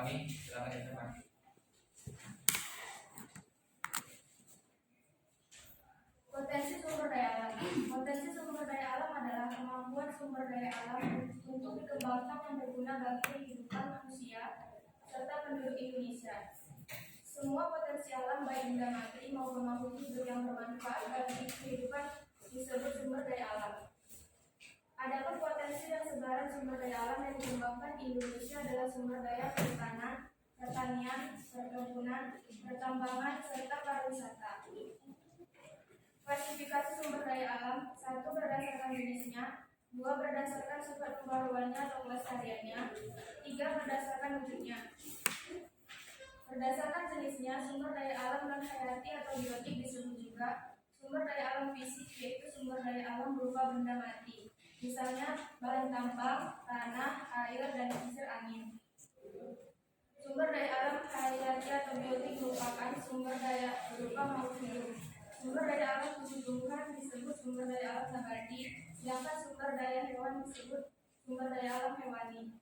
Fani, silakan ya Fani. Potensi sumber daya alam. Potensi sumber daya alam adalah kemampuan sumber daya alam untuk dikembangkan yang berguna bagi kehidupan manusia serta penduduk Indonesia. Semua potensi alam baik benda mati maupun makhluk hidup yang bermanfaat bagi kehidupan disebut sumber daya alam. Adapun potensi dan sebaran sumber daya alam yang dikembangkan di Indonesia adalah sumber daya perikanan, pertanian, perkebunan, pertambangan, serta pariwisata. Klasifikasi sumber daya alam: 1. Berdasarkan jenisnya, 2. Berdasarkan sifat pembaruannya atau kelestariannya, 3. Berdasarkan wujudnya. Berdasarkan jenisnya, sumber daya alam non hayati atau biotik disebut juga sumber daya alam fisik, yaitu sumber daya alam berupa benda mati, misalnya bahan tambang, tanah, air, dan kincir angin. Sumber daya alam hayati atau biotik merupakan sumber daya berupa makhluk hidup. Sumber daya alam tumbuh-tumbuhan disebut sumber daya alam nabati, sedangkan sumber daya hewan disebut sumber daya alam hewani.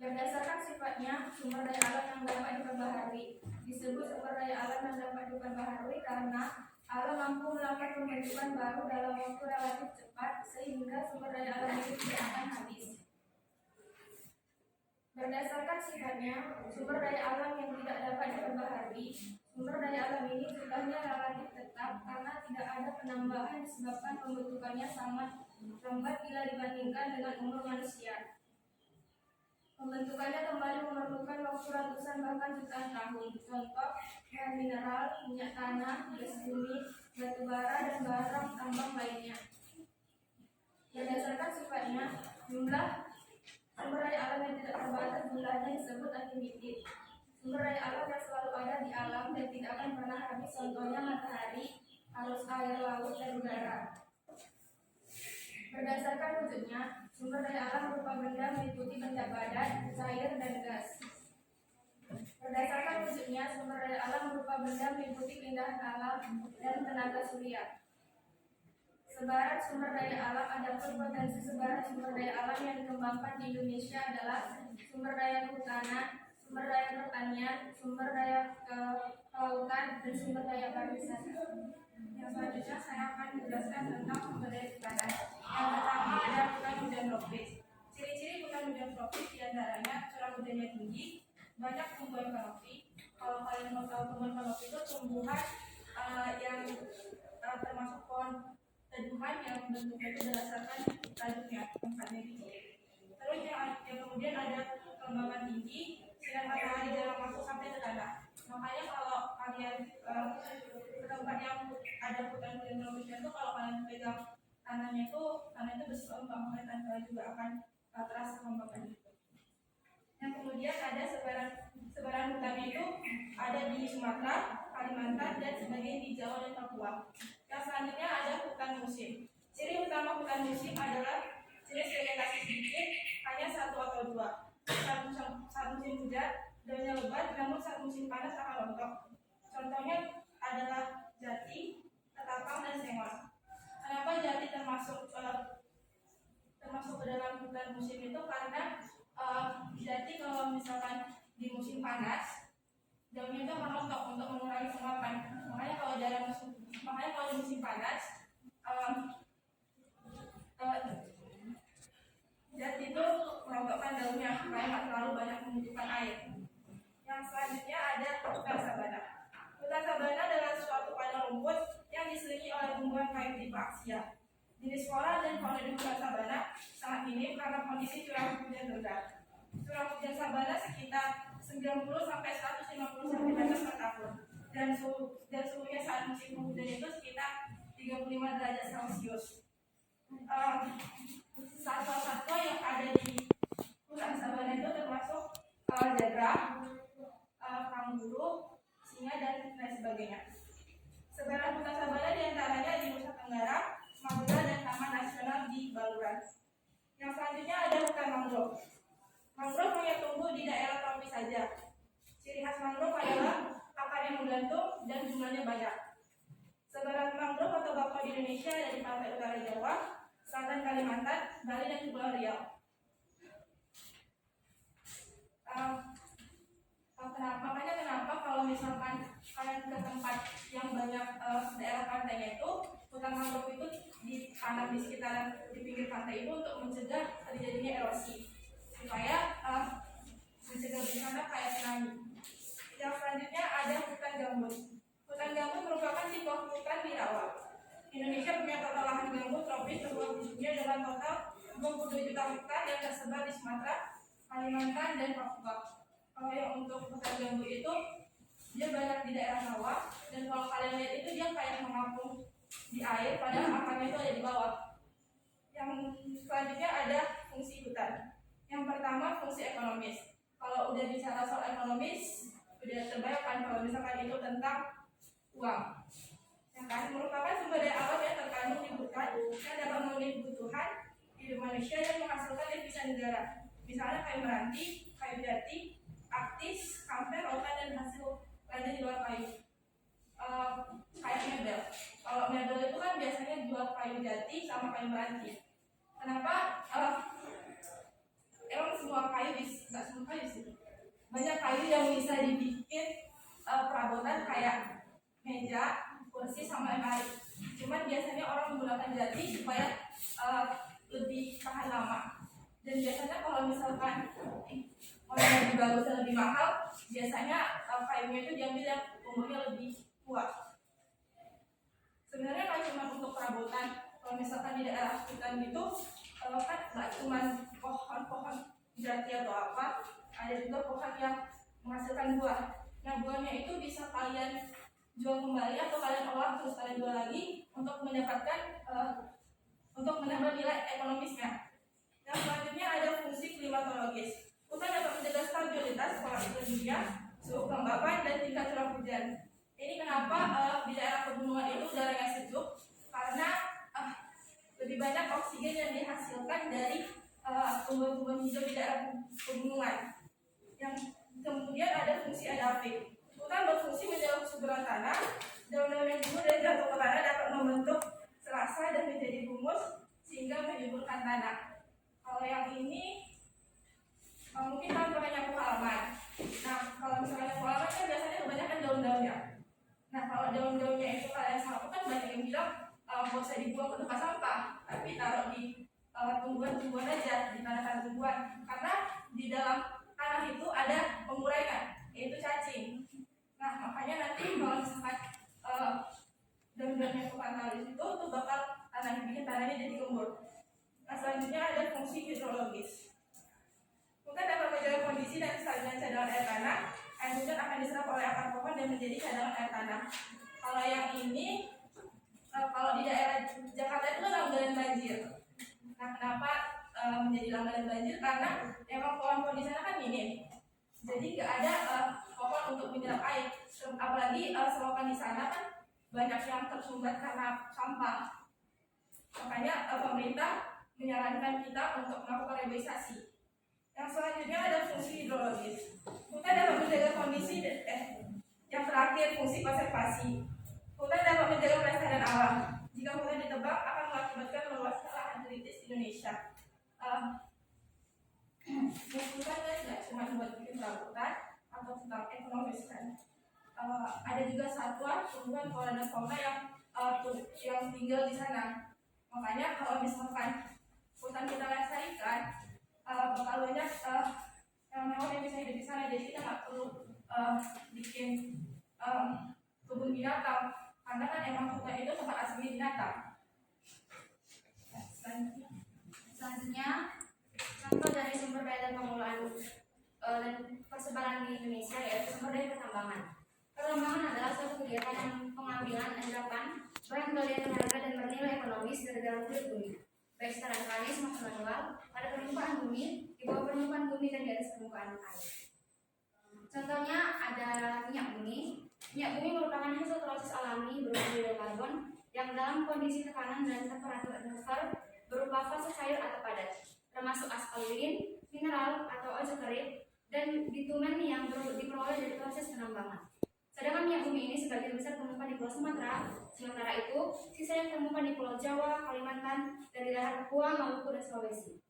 Berdasarkan sifatnya, sumber daya alam yang dapat diperbaharui disebut sumber daya alam yang dapat diperbaharui karena alam mampu melakukan pembentukan baru dalam waktu relatif cepat sehingga sumber daya alam itu tidak akan habis. Berdasarkan sifatnya, sumber daya alam yang tidak dapat diperbaharui, sumber daya alam ini jumlahnya relatif tetap karena tidak ada penambahan disebabkan pembentukannya sangat lambat bila dibandingkan dengan umur manusia. Pembentukannya kembali memerlukan waktu ratusan bahkan jutaan tahun. Contoh, bahan mineral, minyak tanah, gas bumi, batu bara, dan barang tambang lainnya. Berdasarkan sifatnya, jumlah sumber daya alam yang tidak terbatas jumlahnya disebut unlimited. Sumber daya alam yang selalu ada di alam dan tidak akan pernah habis, contohnya matahari, arus air laut, dan udara. Berdasarkan wujudnya, sumber daya alam berupa benda meliputi benda padat, cair, dan gas. Berdasarkan wujudnya, sumber daya alam berupa benda meliputi keindahan alam dan tenaga surya. Sebaran sumber daya alam. Adapun potensi sebaran sumber daya alam yang dikembangkan di Indonesia adalah sumber daya kehutanan, sumber daya pertanian, sumber daya kelautan, dan sumber daya pariwisata. Yang selanjutnya saya akan menjelaskan tentang sumber daya kehutanan. Yang pertama ada hutan hujan tropis. Ciri-ciri hutan hujan tropis diantaranya curah hujannya tinggi, banyak tumbuhan kanopi. Kalau kalian mau tahu tumbuhan kanopi itu tumbuhan yang termasuk pohon teduhan yang bentuknya itu berdasarkan tanduknya, tempatnya gitu. Terus yang kemudian ada kelembaban tinggi, sinar matahari jarang masuk sampai ke tanah. Makanya kalau kalian ke tempat yang ada hutan hujan tropis itu, kalau kalian pegang tanah itu bersih lembab, makanya tanah juga akan terasa kelembaban itu. Yang kemudian ada sebaran hutannya itu ada di Sumatera, Kalimantan, dan sebagian di Jawa dan Papua. Yang selanjutnya ada hutan musim. Ciri utama hutan musim adalah jenis vegetasi sedikit, hanya satu atau dua. Saat musim hujan, daunnya lebat, namun saat musim panas akan rontok. Contohnya adalah jati, ketapang, dan sengon. Kenapa jati termasuk ke dalam hutan musim itu? Karena jati kalau misalkan di musim panas, daunnya itu akan rontok untuk mengurangi pengapan. Makanya kalau di musim panas, jati itu merontokkan daunnya supaya tidak terlalu banyak membutuhkan air. Yang selanjutnya ada hutan sabana. Hutan sabana adalah suatu padang rumput yang diselimuti oleh tumbuhan kayu tipe aksia. Jenis flora dan fauna di hutan sabana sangat minim karena kondisi curah hujan rendah. Curah hujan sabana sekitar 90 sampai 150 cm per tahun, dan suhunya saat musim hujan itu sekitar 35 derajat Celcius. Satwa-satwa yang ada di hutan sabana itu termasuk zebra, kanguru, singa, dan lain sebagainya. Sebaran hutan sabana diantaranya di Nusa Tenggara, Madura, dan Taman Nasional di Baluran. Yang selanjutnya ada hutan mangrove. Mangrove hanya tumbuh di daerah tropis saja. Ciri khas mangrove adalah akarnya menggantung dan jumlahnya banyak. Sebaran mangrove atau bakau di Indonesia ada di pantai utara Jawa, selatan Kalimantan, Bali, dan Kepulauan Riau. misalkan kalian ke tempat yang banyak daerah pantainya itu, hutan mangrove itu ditanam di sekitaran di pinggir pantai itu untuk mencegah terjadinya erosi, supaya mencegah bencana kayak tsunami. Yang selanjutnya ada hutan gambut. Hutan gambut merupakan tipe hutan di rawa. Indonesia punya total lahan gambut tropis terluas di dunia dengan total 20 juta hektar yang tersebar di Sumatera, Kalimantan, dan Papua. Kalau yang untuk hutan gambut itu dia banyak di daerah rawa, dan kalau kalian lihat itu dia kayak mengapung di air, padahal akarnya itu ada di bawah. Yang selanjutnya ada fungsi hutan. Yang pertama fungsi ekonomis. Kalau udah bicara soal ekonomis, udah terbayangkan kalau misalkan itu tentang uang. Yang kan merupakan sumber daya alam yang terkandung di hutan yang dapat memenuhi kebutuhan hidup manusia dan menghasilkan devisa negara. Misalnya kayu meranti, kayu jati, aktis, kamfer, rotan, dan hasil lainnya di luar kayu. Kayak mebel. Kalau mebel itu kan biasanya jual kayu jati sama kayu meranti. Kenapa? Emang semua kayu nggak semua kayu sih. Banyak kayu yang bisa dibikin perabotan kayak meja, kursi, sama lemari. Cuman biasanya orang menggunakan jati supaya lebih tahan lama. Dan biasanya kalau misalkan orang yang lebih bagus dan lebih mahal, biasanya kayunya itu diambil yang umurnya lebih kuat. Sebenarnya kan cuma untuk perabotan. Kalau misalkan di daerah hutan gitu, kan nggak cuma pohon-pohon jati atau apa, ada juga pohon yang menghasilkan buah. Nah, buahnya itu bisa kalian jual kembali atau kalian olah terus kalian jual lagi untuk mendapatkan untuk menambah nilai ekonomisnya. Yang selanjutnya ada fungsi klimatologis. Hutan dapat menjaga stabilitas pola iklim dunia, suhu kelembapan, dan tingkat curah hujan. Ini kenapa di daerah pegunungan itu udaranya sejuk, karena lebih banyak oksigen yang dihasilkan dari tumbuhan-tumbuhan hijau di daerah pegunungan. Yang kemudian ada fungsi adaptif. Hutan berfungsi menjaga kesuburan tanah. Daun-daun yang gugur dan jatuh ke tanah dapat membentuk serasa dan menjadi humus sehingga menyuburkan tanah. Kalau yang ini mungkin kalian pernah nyapu halaman. Nah, kalau misalnya nyapu halaman kan biasanya kebanyakan daun-daunnya. Nah, kalau daun-daunnya itu kalian sapu kan banyak yang bilang nggak usah dibuang ke tempat sampah, tapi taruh di tumbuhan-tumbuhan aja, di tanah-tanah tumbuhan. Karena di dalam tanah itu ada penguraian, yaitu cacing. Nah, makanya nanti kalau misalkan daun-daunnya bukan taruh di situ, itu bakal bikin tanahnya jadi gembur. Nah, selanjutnya ada fungsi hidrologis. Hutan dapat menjaga kondisi dan stabilitas cadangan air tanah. Air hujan akan diserap oleh akar pohon dan menjadi cadangan air tanah. Kalau yang ini, kalau di daerah Jakarta itu langganan banjir. Nah, kenapa menjadi langganan banjir? Karena emang pohon-pohon di sana kan minim. Jadi nggak ada pohon untuk menyerap air. Apalagi selokan di sana kan banyak yang tersumbat karena sampah. Makanya pemerintah menyarankan kita untuk melakukan reboisasi. Yang selanjutnya ada fungsi hidrologis. Hutan dapat menjaga kondisi yang terakhir fungsi konservasi. Hutan dapat menjaga kelestarian alam. Jika hutan ditebang akan mengakibatkan meluasnya lahan kritis di Indonesia. Hutan kan tidak cuma buat bikin perabotan atau tentang ekonomis kan. Ada juga satwa, tumbuhan, flora dan fauna yang tinggal di sana. Makanya kalau misalkan hutan kita lestarikan, bakal banyak hewan yang bisa hidup di sana. Jadi kita nggak perlu bikin kebun binatang, karena kan emang hutan itu tempat asli binatang. Selanjutnya, contoh dari sumber daya dan pengelolaan dan persebaran di Indonesia yaitu sumber daya pertambangan. Pertambangan adalah suatu kegiatan yang pengambilan, endapan, bahan galian harga dan bernilai ekonomis dari dalam kulit bumi, baik secara mekanis maupun manual, pada permukaan bumi, di bawah permukaan bumi dan di atas permukaan air. Contohnya ada minyak bumi. Minyak bumi merupakan hasil proses alami berupa hidrokarbon yang dalam kondisi tekanan dan temperatur atmosfer berupa fase cair atau padat, termasuk aspal lilin, mineral atau ozokerit, dan bitumen yang diperoleh dari proses penambangan. Sedangkan minyak bumi ini sebagian besar temukan di Pulau Sumatera, sementara itu sisa yang temukan di Pulau Jawa, Kalimantan, dan di daerah Papua, Maluku, dan Sulawesi.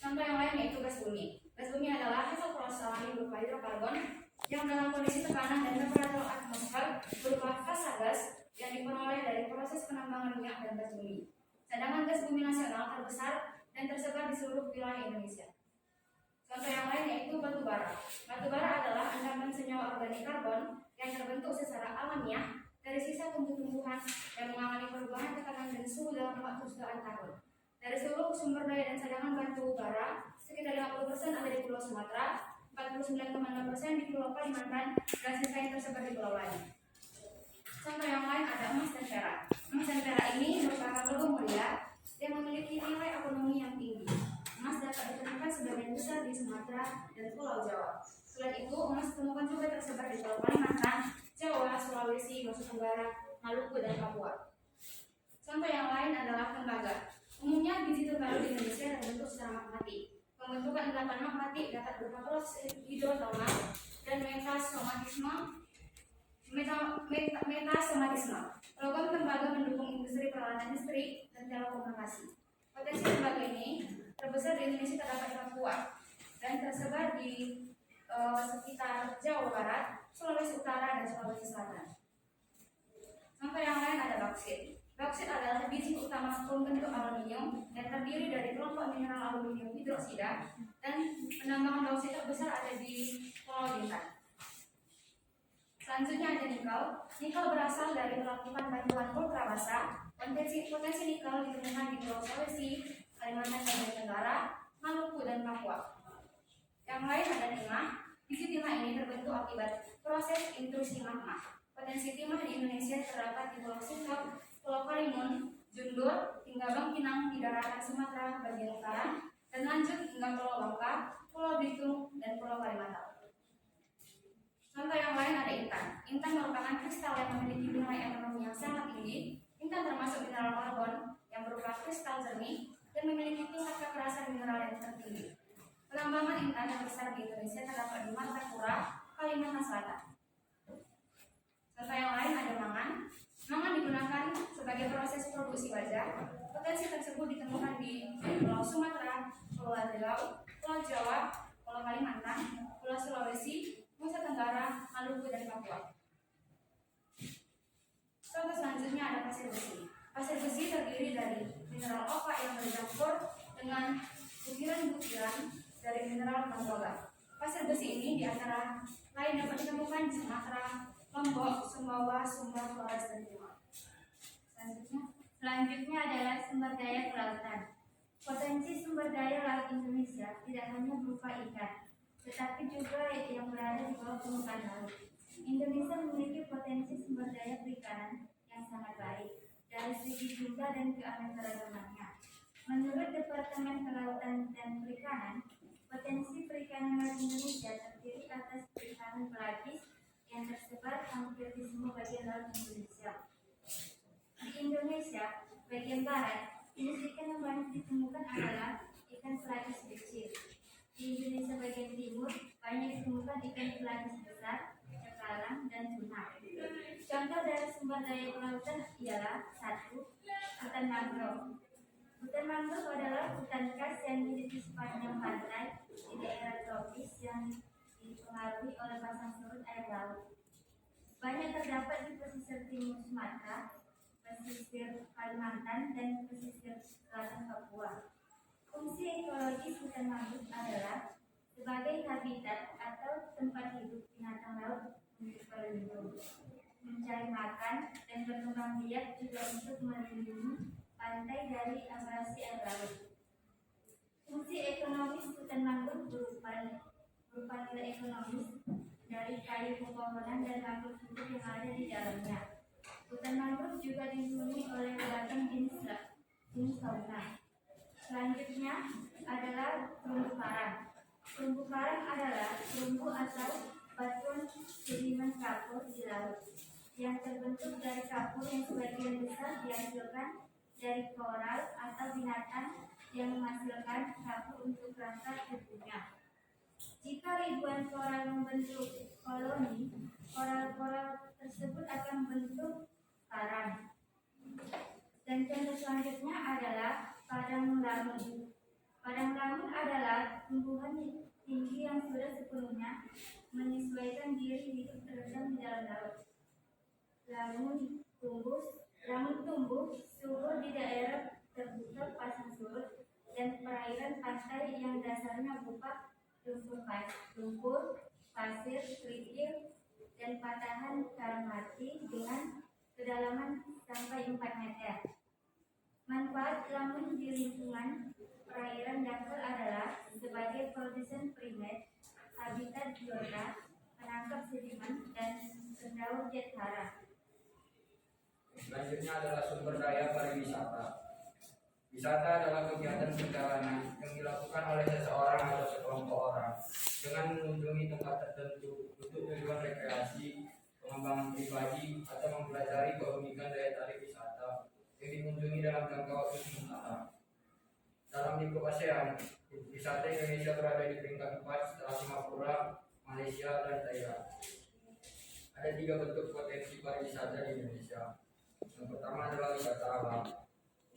Contoh yang lain yaitu gas bumi. Gas bumi adalah hasil proses alami berupa hidrokarbon yang dalam kondisi tekanan dan temperatur atmosfer berupa fasa gas yang diperoleh dari proses penambangan minyak dan gas bumi. Cadangan gas bumi nasional terbesar dan tersebar di seluruh wilayah Indonesia. Contoh yang lain yaitu batu bara. Batu bara adalah endapan senyawa organik karbon yang terbentuk secara alamiah dari sisa tumbuh-tumbuhan yang mengalami perubahan tekanan dan suhu dalam waktu jutaan tahun. Dari seluruh sumber daya dan cadangan batu bara, sekitar 50% ada di Pulau Sumatera, 49,6% di Pulau Kalimantan, dan sisa yang tersebar di pulau lain. Contoh yang lain ada emas dan perak. Emas dan perak ini merupakan logam mulia yang memiliki nilai ekonomi yang tinggi. Emas dapat ditemukan sebagian besar di Sumatera dan Pulau Jawa. Selain itu, emas ditemukan juga tersebar di Pulau Kalimantan, Jawa, Sulawesi, Nusa Tenggara, Maluku, dan Papua. Contoh yang lain adalah tembaga. Umumnya biji tembaga di Indonesia terbentuk secara magmatik. Pembentukan endapan magmatik dapat berupa proses hidrotermal dan metasomatisme. Logam tembaga mendukung industri peralatan listrik dan telekomunikasi. Potensi tembaga ini terbesar di Indonesia terdapat di Papua dan tersebar di sekitar Jawa Barat, Sulawesi Utara, dan Sulawesi Selatan. Contoh yang lain ada bauksit. Bauksit adalah biji utama pembentuk aluminium yang terdiri dari kelompok mineral aluminium hidroksida, dan penambangan bauksit terbesar ada di Pulau Bintan. Selanjutnya ada nikel. Nikel berasal dari pelapukan batuan ultrabasa. Potensi nikel ditemukan di Pulau Sulawesi, Kalimantan dan Nusa Tenggara, Maluku, dan Papua. Yang lain ada timah. Biji timah ini terbentuk akibat proses intrusi magma. Potensi timah di Indonesia terdapat di Pulau Singkep, Pulau Karimun, Jundur, hingga Bangkinang di daratan Sumatera bagian utara, dan lanjut hingga Pulau Bangka, Pulau Belitung, dan Pulau Kalimantan. Contoh yang lain ada intan. Intan merupakan kristal yang memiliki nilai ekonomi yang sangat tinggi. Intan termasuk mineral karbon yang berupa kristal jernih dan memiliki tingkat kekerasan mineral yang tertinggi. Penambangan intan yang besar di Indonesia terdapat di Martapura, Kalimantan Selatan. Contoh yang lain ada mangan. Mangan digunakan sebagai proses produksi baja. Potensi tersebut ditemukan di Pulau Sumatera, Pulau Riau, Pulau Jawa, Pulau Kalimantan, Pulau Sulawesi, Nusa Tenggara, Maluku, dan Papua. Contoh selanjutnya ada pasir besi. Pasir besi terdiri dari mineral opak yang bercampur dengan butiran-butiran dari mineral tembaga. Pasir besi ini diantara lain dapat ditemukan di Sumatera, Lombok, Sumbawa, Sumba, Flores, dan Timor. Selanjutnya adalah sumber daya kelautan. Potensi sumber daya laut Indonesia tidak hanya berupa ikan, tetapi juga yang berada di bawah permukaan laut. Indonesia memiliki potensi sumber daya perikanan yang sangat baik dari segi jumlah dan keanekaragamannya. Menurut Departemen Kelautan dan Perikanan, potensi perikanan laut Indonesia terdiri atas perikanan pelagis yang tersebar hampir di semua bagian laut Indonesia. Di Indonesia bagian barat, jenis ikan yang banyak ditemukan adalah ikan pelagis kecil. Di Indonesia bagian timur banyak ditemukan ikan pelagis besar, cakalang, dan tuna. Contoh dari sumber daya kelautan ialah 1. Hutan mangrove. Hutan mangrove adalah hutan khas yang hidup di sepanjang pantai di daerah tropis yang dipengaruhi oleh pasang surut air laut. Banyak terdapat di pesisir timur Sumatera, pesisir Kalimantan, dan pesisir selatan Papua. Fungsi ekologis hutan mangrove adalah sebagai habitat atau tempat hidup binatang laut untuk berlindung, mencari makan, dan berkembang biak, juga untuk melindungi pantai dari abrasi air laut. Fungsi ekonomis hutan mangrove berupa nilai ekonomis dari kayu pepohonan dan mangrove hidup yang ada di dalamnya. Hutan mangrove juga dihuni oleh beragam jenis fauna. Selanjutnya adalah terumbu karang. Terumbu karang adalah terumbu atau batuan sedimen kapur di laut yang terbentuk dari kapur yang sebagian besar dihasilkan dari koral atau binatang yang menghasilkan kapur untuk kerangka tubuhnya. Jika ribuan koral membentuk koloni, koral-koral tersebut akan membentuk karang. Dan contoh selanjutnya adalah padang lamun. Padang lamun adalah tumbuhan tinggi yang sudah sepenuhnya menyesuaikan menyesuaikan diri hidup terendam di dalam laut. Lamun tumbuh subur di daerah terbuka pasang surut dan perairan pantai yang dasarnya berupa lumpur, pasir, kerikil, dan patahan karang mati dengan kedalaman sampai 4 meter. Manfaat lamun di lingkungan perairan dangkal adalah sebagai produsen primer, habitat biota, penangkap sedimen, dan pendaur jet hara. Selanjutnya adalah sumber daya pariwisata. Wisata adalah kegiatan perjalanan yang dilakukan oleh seseorang atau sekelompok orang dengan mengunjungi tempat tertentu untuk tujuan rekreasi, pengembangan pribadi, atau mempelajari keunikan daya tarik wisata yang dikunjungi dalam jangka waktu sementara. Dalam lingkup ASEAN, wisata Indonesia berada di peringkat 4 setelah Singapura, Malaysia, dan Thailand. Ada 3 bentuk potensi pariwisata di Indonesia. Yang pertama adalah wisata alam.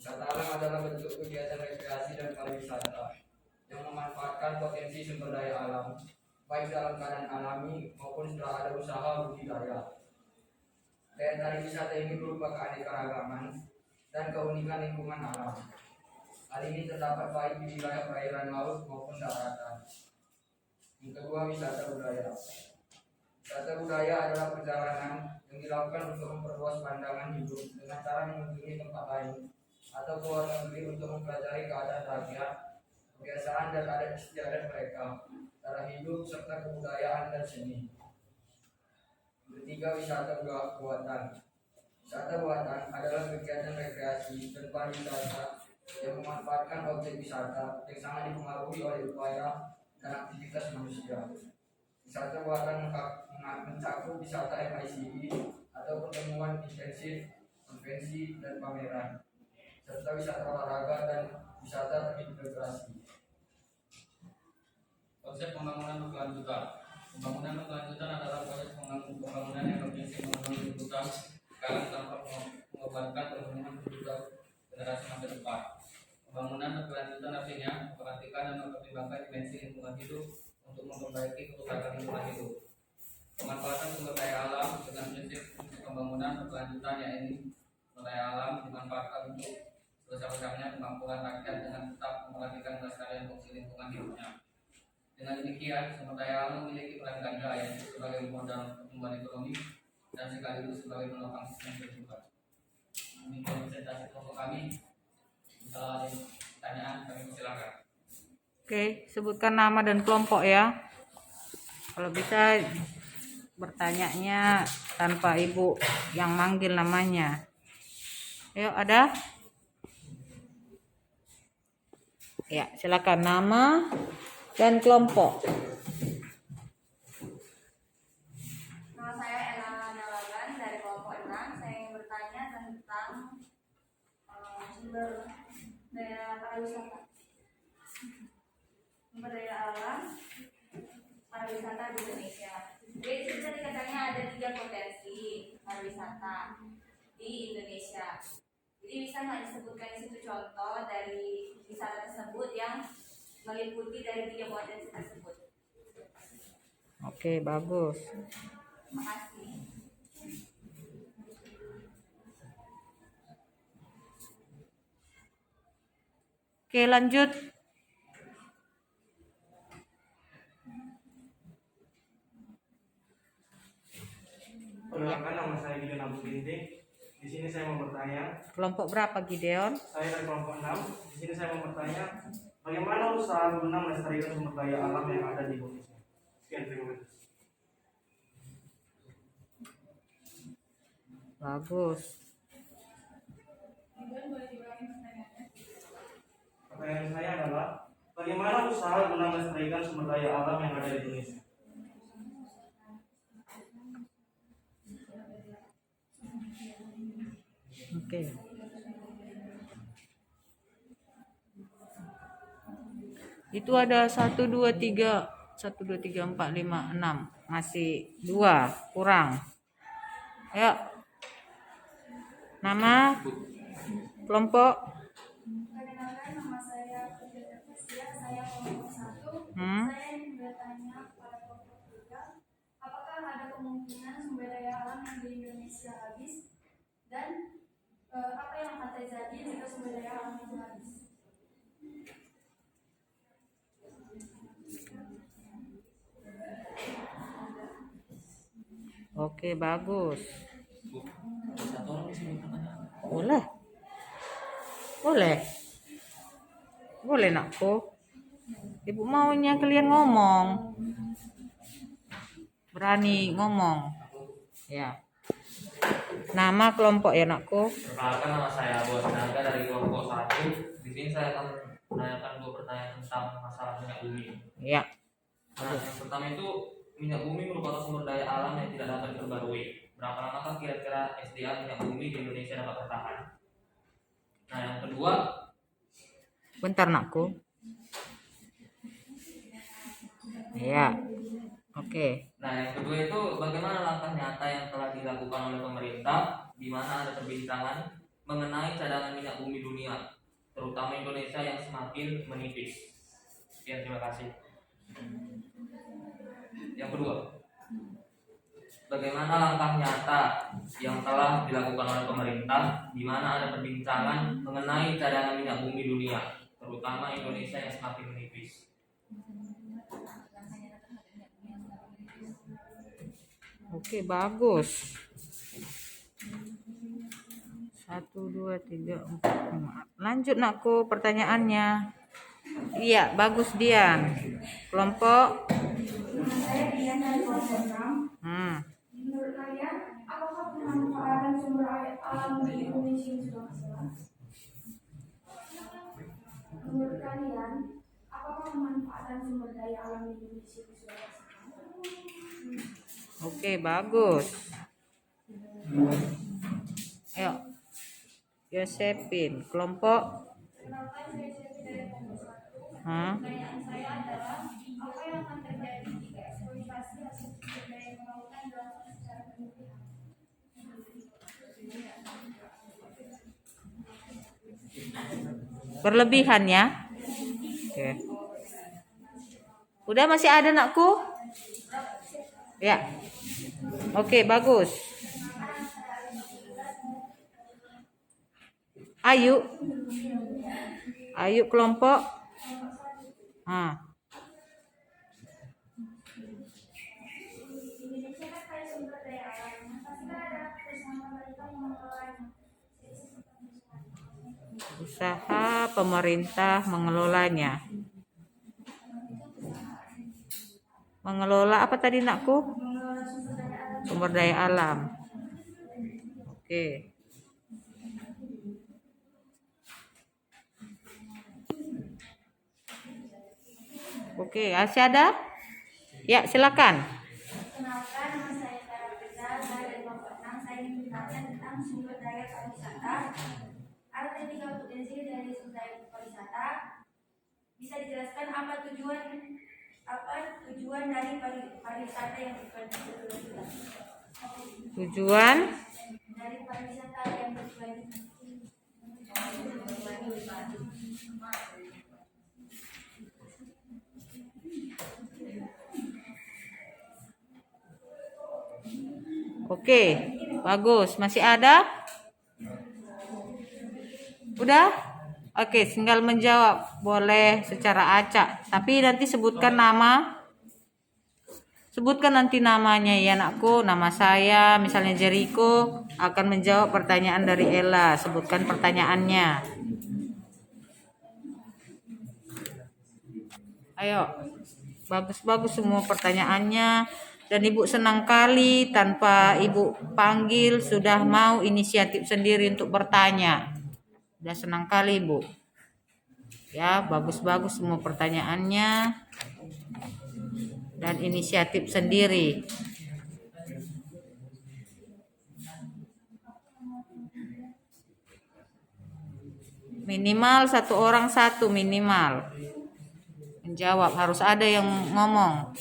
Wisata alam adalah bentuk kegiatan rekreasi dan pariwisata yang memanfaatkan potensi sumber daya alam, baik dalam keadaan alami maupun setelah ada usaha budidaya. Daya tarik wisata ini berupa keanekaragaman dan keunikan lingkungan alam. Hal ini terdapat baik di wilayah perairan laut maupun daratan. Yang kedua, wisata budaya. Wisata budaya adalah perjalanan yang dilakukan untuk memperluas pandangan hidup dengan cara mengunjungi tempat lain atau keluar negeri untuk mempelajari keadaan rakyat, kebiasaan dan adat istiadat mereka, cara hidup serta kebudayaan dan seni. Ketiga, wisata buatan. Wisata buatan adalah kegiatan rekreasi dan pariwisata yang memanfaatkan objek wisata yang sangat dipengaruhi oleh upaya dan aktivitas manusia. Wisata buatan mencakup wisata MICI atau pertemuan intensif, konvensi, dan pameran, serta wisata olahraga dan wisata terintegrasi. Konsep pembangunan berkelanjutan. Pembangunan berkelanjutan adalah proses pembangunan yang berprinsip membangun kehidupan sekarang tanpa mengorbankan pembangunan kehidupan generasi masa depan. Pembangunan berkelanjutan artinya memperhatikan dan mempertimbangkan dimensi lingkungan hidup untuk memperbaiki kerusakan lingkungan hidup. Pemanfaatan sumber daya alam dengan prinsip pembangunan berkelanjutan yaitu sumber daya alam dimanfaatkan untuk sebesar-besarnya kemampuan rakyat dengan tetap memperhatikan kelestarian fungsi lingkungan hidupnya. Dengan demikian, sumber daya alam memiliki peran ganda yaitu sebagai modal pertumbuhan ekonomi dan sekaligus sebagai penopang sistem kehidupan. Demikian presentasi kelompok kami. Kalau ada pertanyaan, kami persilakan. Oke, sebutkan nama dan kelompok ya. Kalau bisa bertanyanya tanpa ibu yang manggil namanya. Ayo, ada? Ya, silakan nama dan kelompok. Nama saya Ella Dalagan dari kelompok 6. Saya ingin bertanya tentang sumber daya pariwisata. Sumber daya alam pariwisata di Indonesia. Jadi di sini katanya ada 3 potensi pariwisata di Indonesia. Jadi bisa nggak disebutkan di situ contoh dari wisata tersebut yang meliputi dari 3 potensi tersebut? Oke, bagus. Terima kasih. Oke, lanjut. Perkenalkan, nama saya Gideon Abu Binti. Di sini saya mau bertanya. Kelompok berapa, Gideon? Saya dari kelompok 6. Di sini saya mau bertanya, bagaimana usaha guna melestarikan sumber daya alam yang ada di Indonesia? Sekian, terima kasih. Bagus. Pertanyaan saya adalah, bagaimana usaha guna melestarikan sumber daya alam yang ada di Indonesia? Oke. Itu ada 1, 2, 3, 4, 5, 6. Masih 2 kurang. Ayo. Nama kelompok. Perkenalkan, nama saya Putri Tersia, saya kelompok 1. Hmm? Saya ingin bertanya kepada kelompok 3, apakah kemungkinan sumber daya alam yang di Indonesia habis dan apa yang akan terjadi jika sumber daya alam itu habis. Oke, bagus. Bu, satu orang bisa pertanyaan. Boleh. Boleh. Boleh, nakku. Ibu maunya kalian ngomong. Berani ngomong. Ya. Nama kelompok ya, nakku. Perkenalkan, nama saya Bos Naga dari kelompok 1. Di sini saya akan menanyakan 2 pertanyaan tentang masalah minyak bumi. Ya. Nah, yang pertama itu minyak bumi merupakan sumber daya alam yang tidak dapat diperbarui. Berapa lamakah kira-kira SDA minyak bumi di Indonesia dapat bertahan? Nah, yang kedua, Bentar, nakku. Ya. Oke. nah yang kedua itu bagaimana langkah nyata yang telah dilakukan oleh pemerintah di mana ada perbincangan mengenai cadangan minyak bumi dunia, terutama Indonesia yang semakin menipis. Sekian, terima kasih. Yang kedua, bagaimana langkah nyata yang telah dilakukan oleh pemerintah di mana ada perbincangan mengenai cadangan minyak bumi dunia, terutama Indonesia yang semakin menipis. Oke, bagus. 1, 2, 3, 4, 5. Lanjut, nakku, pertanyaannya. Iya, bagus, Dian. Kelompok. Saya Dian dari kelompok 6. Menurut kalian, apakah pemanfaatan sumber alam di Indonesia sudah masalah? Menurut kalian, apakah pemanfaatan sumber daya alam di Indonesia sudah masalah? Oke, bagus. Ayo. Yosepin, kelompok. Kenapa saya dari kelompok 1? Hah? Pertanyaan saya adalah, apa yang akan terjadi jika eksploitasi hasil sumber daya kelautan dilakukan secara berlebihan? Berlebihan ya. Oke. Udah, masih ada, nakku? Ya. Oke, bagus. Ayu. Ayu, kelompok. Indonesia kan kaya sumber daya alam, pasti kan ada perusahaan pemerintah yang mengelolanya. Usaha pemerintah mengelolanya. Mengelola apa tadi, nakku? Mengelola sumber daya alam. Sumber daya alam. Oke. Oke, masih ada? Ya, silakan. Kenalkan, nama saya Sarah Pita, saya dari kelompok 6. Saya ingin bertanya tentang sumber daya pariwisata. Arti tiga potensi dari sumber daya pariwisata. Bisa dijelaskan apa tujuan dari pariwisata yang berkelanjutan? Tujuan Dari pariwisata yang berkelanjutan. Oke, bagus. Masih ada? Udah? Oke, tinggal menjawab. Boleh secara acak. Tapi nanti sebutkan nama. Sebutkan nanti namanya ya, nakku. Nama saya, misalnya Jericho, akan menjawab pertanyaan dari Ella. Sebutkan pertanyaannya. Ayo. Bagus-bagus semua pertanyaannya. Dan Ibu senang kali tanpa Ibu panggil sudah mau inisiatif sendiri untuk bertanya. Sudah senang kali, Ibu. Ya, bagus-bagus semua pertanyaannya. Dan inisiatif sendiri. Minimal 1 orang 1 minimal. Menjawab, harus ada yang ngomong.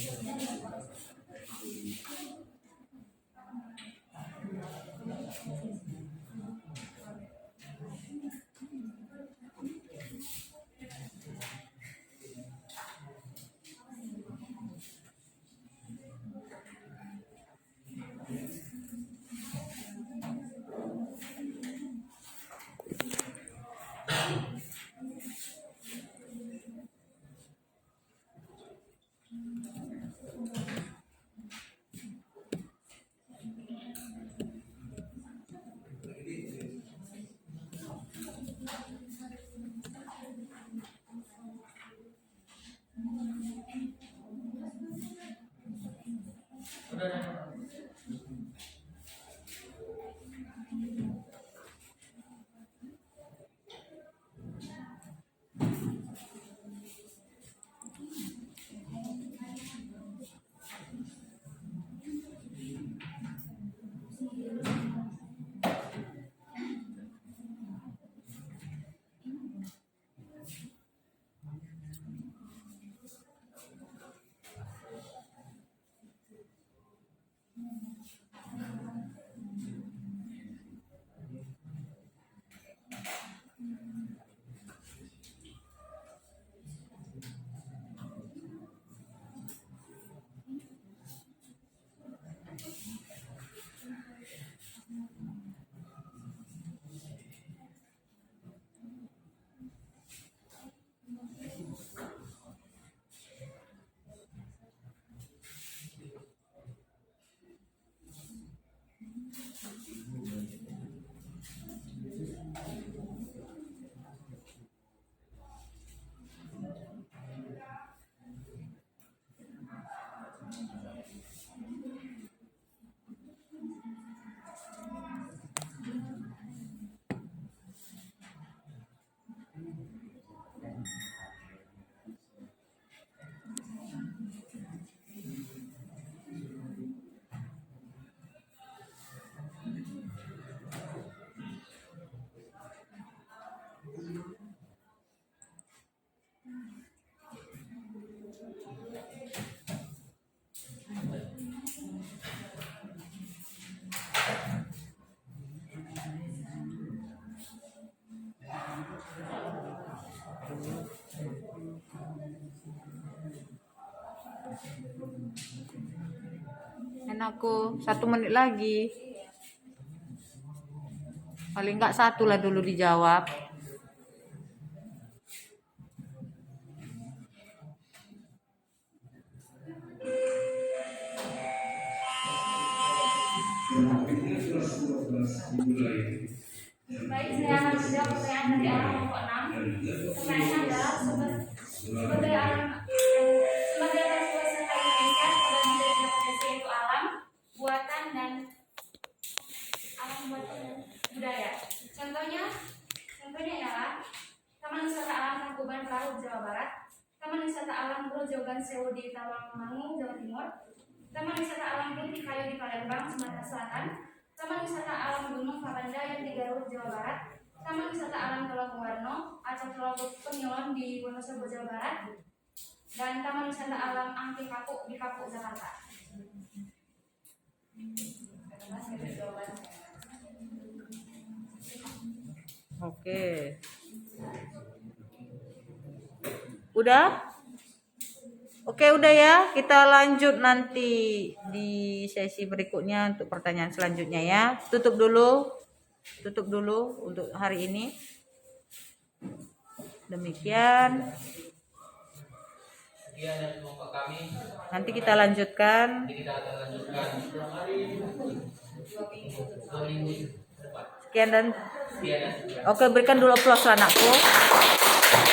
Udah. Aku 1 menit lagi. Paling enggak 1 lah dulu dijawab. Baik, saya akan menjawab pertanyaan dari alam kelompok 6. Pertanyaannya adalah sumber daya alam sumber daya serta Indonesia pada menjadi potensi yaitu alam, buatan dan budaya. Contohnya ialah Taman Wisata Alam Tangkuban Perahu Jawa Barat, Taman Wisata Alam Grojogan Sewu di Tawangmangu Jawa Timur, Taman Wisata Alam Binti Kayu di Palembang Sumatera Selatan, Taman Wisata Alam Gunung Papandayan di Garut Jawa Barat, Taman Wisata Alam Tolongwarno atau Telogok Penyelon di Wonosobo Jawa Barat, dan Taman Wisata Alam Angke Kapuk di Kapuk Jakarta. Oke. Udah? Oke, udah ya. Kita lanjut nanti di sesi berikutnya untuk pertanyaan selanjutnya ya. Tutup dulu untuk hari ini. Demikian. Sekian dari kelompok kami. Nanti kita lanjutkan. Nanti kita akan lanjutkan 2 minggu depan. Sekian dan Sekian. oke, berikan dulu aplaus anakku.